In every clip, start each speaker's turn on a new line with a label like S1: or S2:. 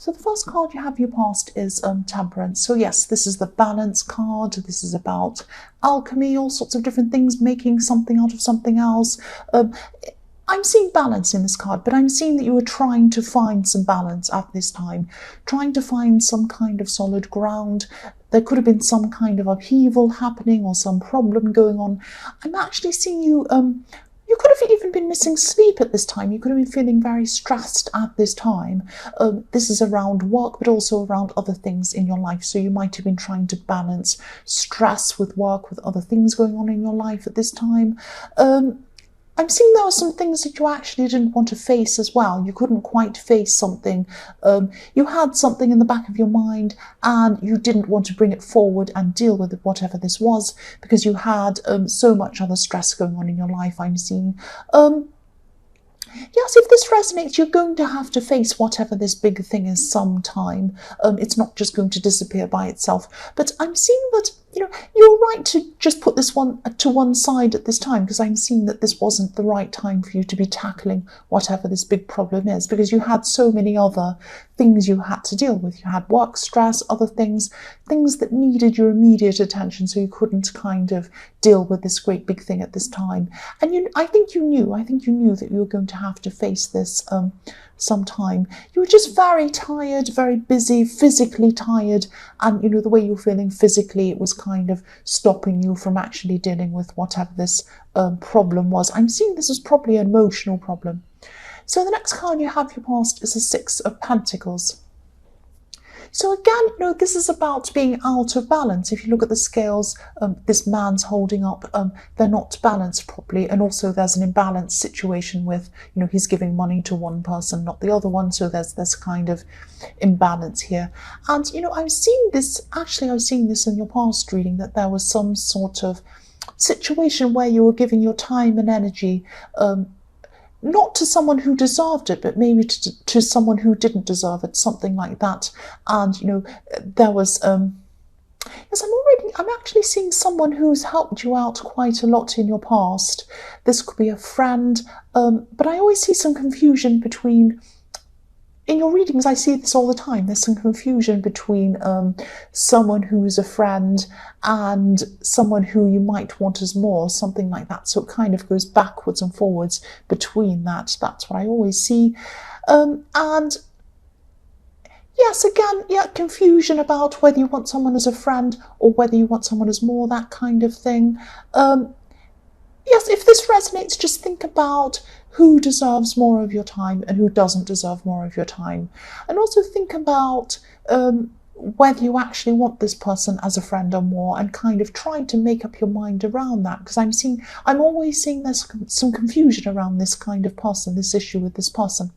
S1: So the first card you have your past is Temperance. So yes, this is the balance card. This is about alchemy, all sorts of different things, making something out of something else. I'm seeing balance in this card, but I'm seeing that you were trying to find some balance at this time, trying to find some kind of solid ground. There could have been some kind of upheaval happening or some problem going on. I'm actually seeing you, you could have even been missing sleep at this time. You could have been feeling very stressed at this time. This is around work, but also around other things in your life. So you might have been trying to balance stress with work, with other things going on in your life at this time. I'm seeing there were some things that you actually didn't want to face as well. You couldn't quite face something. You had something in the back of your mind and you didn't want to bring it forward and deal with it, whatever this was, because you had so much other stress going on in your life, I'm seeing. Yes, if this resonates, you're going to have to face whatever this big thing is sometime. It's not just going to disappear by itself. But I'm seeing that, you're right to just put this one to one side at this time, because I'm seeing that this wasn't the right time for you to be tackling whatever this big problem is, because you had so many other things you had to deal with. You had work stress, other things that needed your immediate attention, so you couldn't kind of deal with this great big thing at this time. And I think you knew that you were going to have to face this sometime. You were just very tired, very busy, physically tired, and the way you're feeling physically, it was kind of stopping you from actually dealing with whatever this problem was. I'm seeing this as probably an emotional problem. So the next card you have your past is the Six of Pentacles. So again, this is about being out of balance. If you look at the scales, this man's holding up, they're not balanced properly. And also there's an imbalanced situation with, he's giving money to one person, not the other one. So there's kind of imbalance here. And, I'm seeing this in your past reading, that there was some sort of situation where you were giving your time and energy, not to someone who deserved it, but maybe to someone who didn't deserve it, something like that. And, there was, yes, I'm actually seeing someone who's helped you out quite a lot in your past. This could be a friend, but I always see some confusion between, in your readings, I see this all the time. There's some confusion between someone who's a friend and someone who you might want as more, something like that. So it kind of goes backwards and forwards between that. That's what I always see. And yes, again, confusion about whether you want someone as a friend or whether you want someone as more, that kind of thing. Yes, if this resonates, just think about who deserves more of your time and who doesn't deserve more of your time. And also think about whether you actually want this person as a friend or more, and kind of try to make up your mind around that, because I'm always seeing there's some confusion around this kind of person, this issue with this person.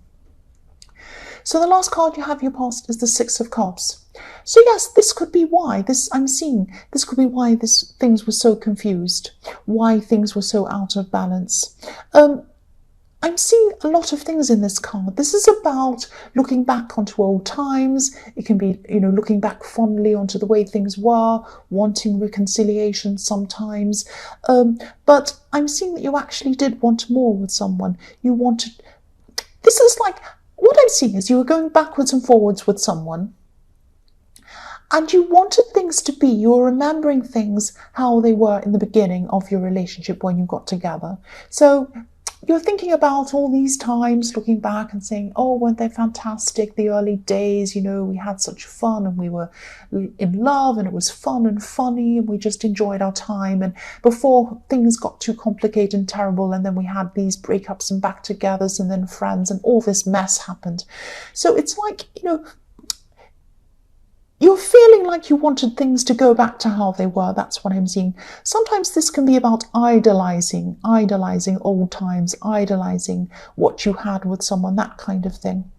S1: So the last card you have your past is the Six of Cups. So yes, this could be why this could be why things were so confused, why things were so out of balance. I'm seeing a lot of things in this card. This is about looking back onto old times. It can be, looking back fondly onto the way things were, wanting reconciliation sometimes. But I'm seeing that you actually did want more with someone. This is like, what I'm seeing is you were going backwards and forwards with someone, and you wanted things to be, you were remembering things how they were in the beginning of your relationship when you got together. So you're thinking about all these times, looking back and saying, oh, weren't they fantastic, the early days, we had such fun and we were in love and it was fun and funny and we just enjoyed our time, and before things got too complicated and terrible, and then we had these breakups and back togethers and then friends and all this mess happened. So it's like, you're feeling like you wanted things to go back to how they were. That's what I'm seeing. Sometimes this can be about idolizing old times, idolizing what you had with someone, that kind of thing.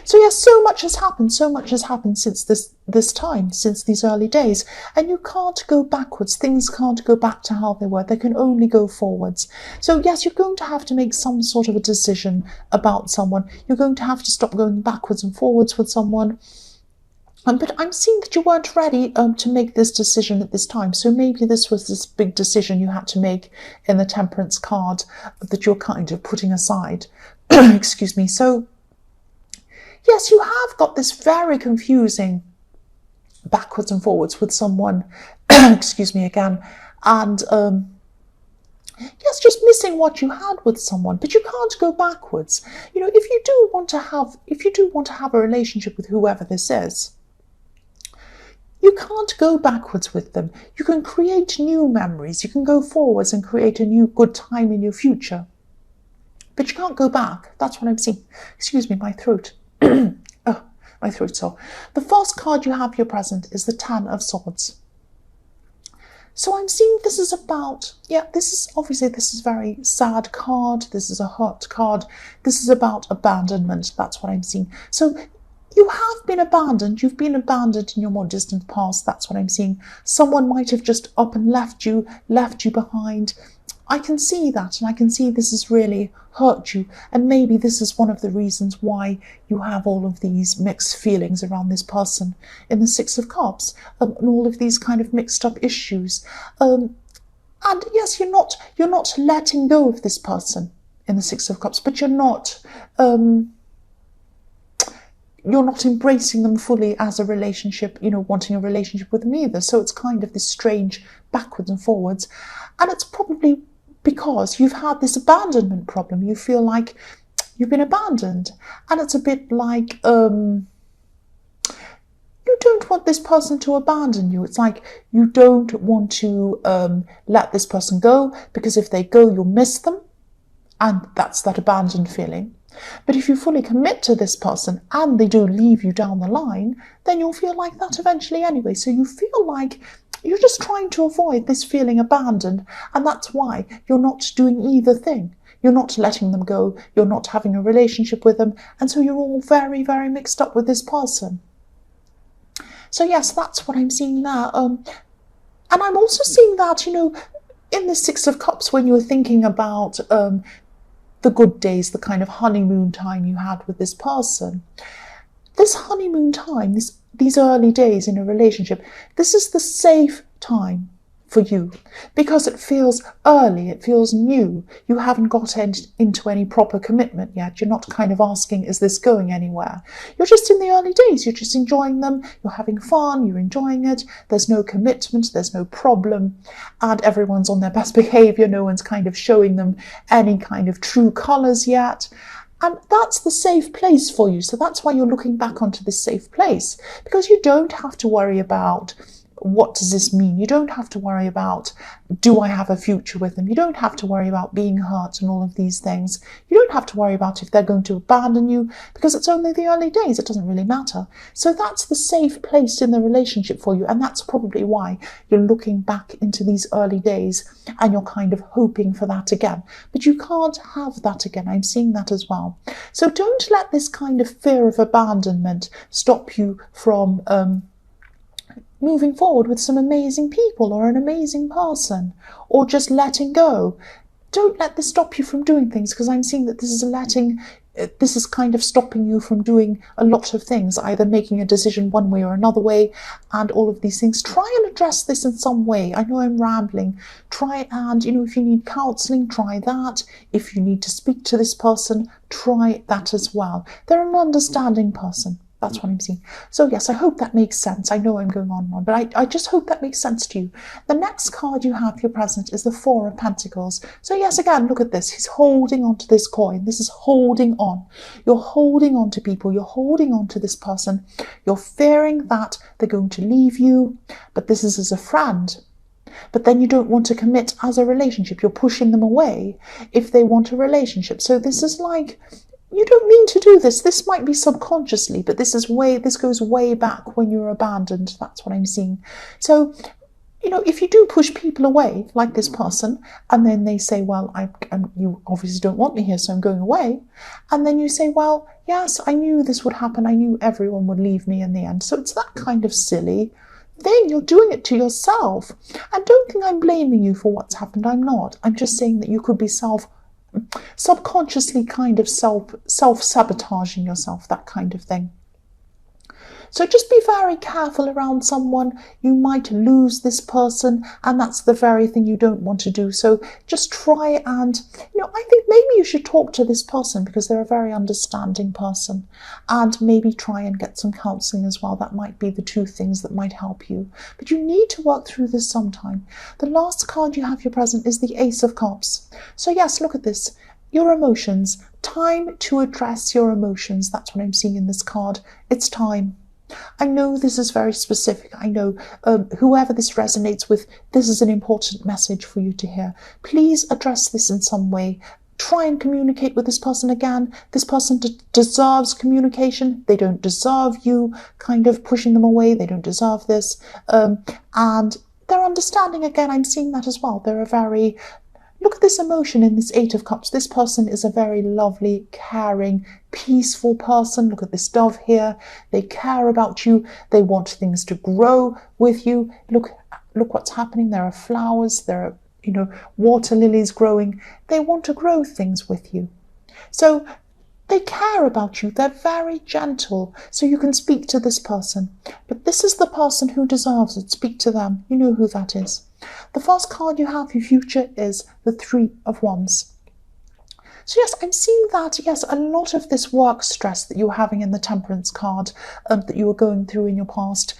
S1: So yes, so much has happened since this time, since these early days, and you can't go backwards. Things can't go back to how they were. They can only go forwards. So yes, you're going to have to make some sort of a decision about someone. You're going to have to stop going backwards and forwards with someone. But I'm seeing that you weren't ready to make this decision at this time. So maybe this was this big decision you had to make in the Temperance card that you're kind of putting aside. Excuse me. So yes, you have got this very confusing backwards and forwards with someone, excuse me again, and yes, just missing what you had with someone, but you can't go backwards. If you do want to have a relationship with whoever this is, you can't go backwards with them. You can create new memories. You can go forwards and create a new good time in your future. But you can't go back. That's what I'm seeing. Excuse me, my throat. Oh, my throat's sore. The first card you have here present is the Ten of Swords. So I'm seeing this is about, this is a very sad card. This is a hurt card. This is about abandonment. That's what I'm seeing. So you have been abandoned. You've been abandoned in your more distant past. That's what I'm seeing. Someone might have just up and left you behind. I can see that, and I can see this has really hurt you. And maybe this is one of the reasons why you have all of these mixed feelings around this person in the Six of Cups, and all of these kind of mixed up issues. And yes, you're not letting go of this person in the Six of Cups, but you're not embracing them fully as a relationship, wanting a relationship with them either. So it's kind of this strange backwards and forwards. And it's probably because you've had this abandonment problem. You feel like you've been abandoned. And it's a bit like you don't want this person to abandon you. It's like you don't want to let this person go, because if they go, you'll miss them. And that's that abandoned feeling. But if you fully commit to this person and they do leave you down the line, then you'll feel like that eventually anyway. So you feel like you're just trying to avoid this feeling abandoned, and that's why you're not doing either thing. You're not letting them go, you're not having a relationship with them, and so you're all very, very mixed up with this person. So yes, that's what I'm seeing there. And I'm also seeing that, in the Six of Cups, when you were thinking about the good days, the kind of honeymoon time you had with this person. This honeymoon time, these early days in a relationship, this is the safe time for you, because it feels early, it feels new. You haven't got into any proper commitment yet. You're not kind of asking, is this going anywhere? You're just in the early days. You're just enjoying them. You're having fun. You're enjoying it. There's no commitment. There's no problem. And everyone's on their best behavior. No one's kind of showing them any kind of true colors yet. And that's the safe place for you. So that's why you're looking back onto this safe place, because you don't have to worry about, what does this mean? You don't have to worry about, do I have a future with them? You don't have to worry about being hurt and all of these things. You don't have to worry about if they're going to abandon you, because it's only the early days. It doesn't really matter. So that's the safe place in the relationship for you. And that's probably why you're looking back into these early days and you're kind of hoping for that again. But you can't have that again. I'm seeing that as well. So don't let this kind of fear of abandonment stop you from moving forward with some amazing people or an amazing person, or just letting go. Don't let this stop you from doing things, because I'm seeing that this is kind of stopping you from doing a lot of things, either making a decision one way or another way, and all of these things. Try and address this in some way. I know I'm rambling. Try and, if you need counselling, try that. If you need to speak to this person, try that as well. They're an understanding person. That's what I'm seeing. So yes, I hope that makes sense. I know I'm going on and on, but I just hope that makes sense to you. The next card you have here present is the Four of Pentacles. So yes, again, look at this. He's holding on to this coin. This is holding on. You're holding on to people. You're holding on to this person. You're fearing that they're going to leave you, but this is as a friend. But then you don't want to commit as a relationship. You're pushing them away if they want a relationship. So this is like, you don't mean to do this. This might be subconsciously, but this goes way back when you were abandoned. That's what I'm seeing. So, if you do push people away, like this person, and then they say, well, you obviously don't want me here, so I'm going away. And then you say, well, yes, I knew this would happen. I knew everyone would leave me in the end. So it's that kind of silly thing. You're doing it to yourself. And don't think I'm blaming you for what's happened. I'm not. I'm just saying that you could be subconsciously kind of self-sabotaging yourself, that kind of thing. So just be very careful around someone. You might lose this person, and that's the very thing you don't want to do. So just try and, I think maybe you should talk to this person because they're a very understanding person, and maybe try and get some counselling as well. That might be the two things that might help you. But you need to work through this sometime. The last card you have here present is the Ace of Cups. So yes, look at this. Your emotions. Time to address your emotions. That's what I'm seeing in this card. It's time. I know this is very specific. I know whoever this resonates with, this is an important message for you to hear. Please address this in some way. Try and communicate with this person again. This person deserves communication. They don't deserve you kind of pushing them away. They don't deserve this. And they're understanding again. I'm seeing that as well. They're a very... Look at this emotion in this Eight of Cups. This person is a very lovely, caring, peaceful person. Look at this dove here. They care about you. They want things to grow with you. Look what's happening. There are flowers. There are, water lilies growing. They want to grow things with you. So they care about you. They're very gentle. So you can speak to this person. But this is the person who deserves it. Speak to them. You know who that is. The first card you have, your future, is the Three of Wands. So yes, I'm seeing that, yes, a lot of this work stress that you're having in the Temperance card that you were going through in your past,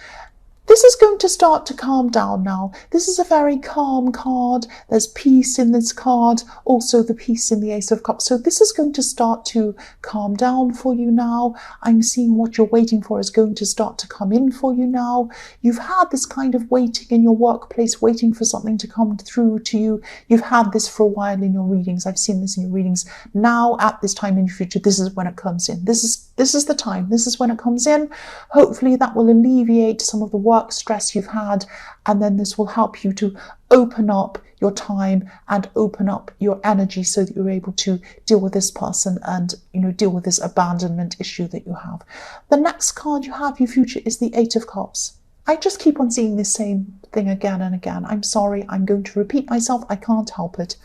S1: this is going to start to calm down now. This is a very calm card. There's peace in this card, also the peace in the Ace of Cups. So this is going to start to calm down for you now. I'm seeing what you're waiting for is going to start to come in for you now. You've had this kind of waiting in your workplace, waiting for something to come through to you. You've had this for a while in your readings. I've seen this in your readings. Now, at this time in your future, this is when it comes in. This is the time. This is when it comes in. Hopefully that will alleviate some of the work stress you've had, and then this will help you to open up your time and open up your energy so that you're able to deal with this person and deal with this abandonment issue that you have. The next card you have, your future, is the Eight of Cups. I just keep on seeing the same thing again and again. I'm sorry, I'm going to repeat myself. I can't help it.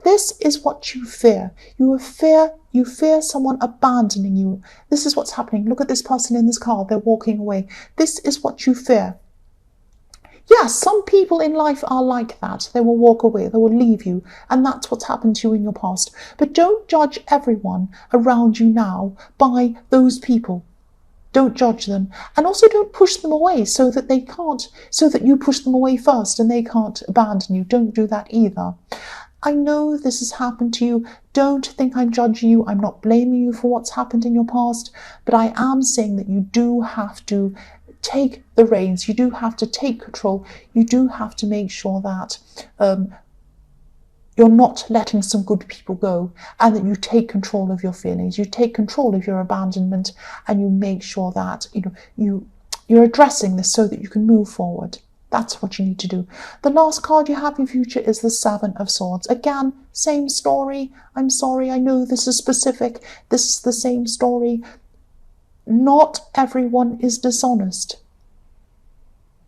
S1: This is what you fear. You fear someone abandoning you. This is what's happening. Look at this person in this car. They're walking away. This is what you fear. Yes, some people in life are like that. They will walk away. They will leave you. And that's what's happened to you in your past. But don't judge everyone around you now by those people. Don't judge them. And also don't push them away so that you push them away first and they can't abandon you. Don't do that either. I know this has happened to you. Don't think I'm judging you. I'm not blaming you for what's happened in your past, but I am saying that you do have to take the reins. You do have to take control. You do have to make sure that you're not letting some good people go, and that you take control of your feelings. You take control of your abandonment, and you make sure that you're addressing this so that you can move forward. That's what you need to do. The last card you have in future is the Seven of Swords. Again, same story. I'm sorry, I know this is specific. This is the same story. Not everyone is dishonest.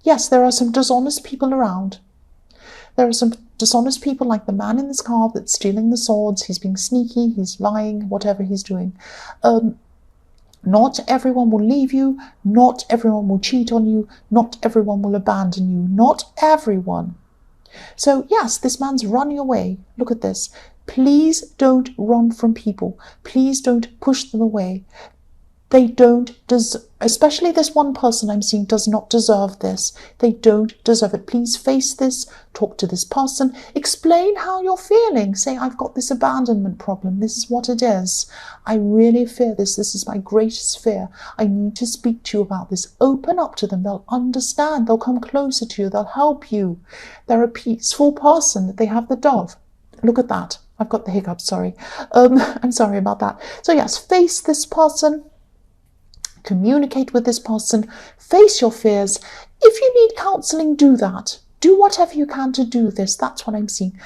S1: Yes, there are some dishonest people around. There are some dishonest people like the man in this card that's stealing the swords. He's being sneaky, he's lying, whatever he's doing. Not everyone will leave you. Not everyone will cheat on you. Not everyone will abandon you. Not everyone. So yes, this man's running away. Look at this. Please don't run from people. Please don't push them away. They don't especially this one person I'm seeing does not deserve this. They don't deserve it. Please face this. Talk to this person. Explain how you're feeling. Say, I've got this abandonment problem. This is what it is. I really fear this. This is my greatest fear. I need to speak to you about this. Open up to them. They'll understand. They'll come closer to you. They'll help you. They're a peaceful person. They have the dove. Look at that. I've got the hiccups, sorry. I'm sorry about that. So yes, face this person. Communicate with this person, face your fears. If you need counselling, do that. Do whatever you can to do this. That's what I'm seeing.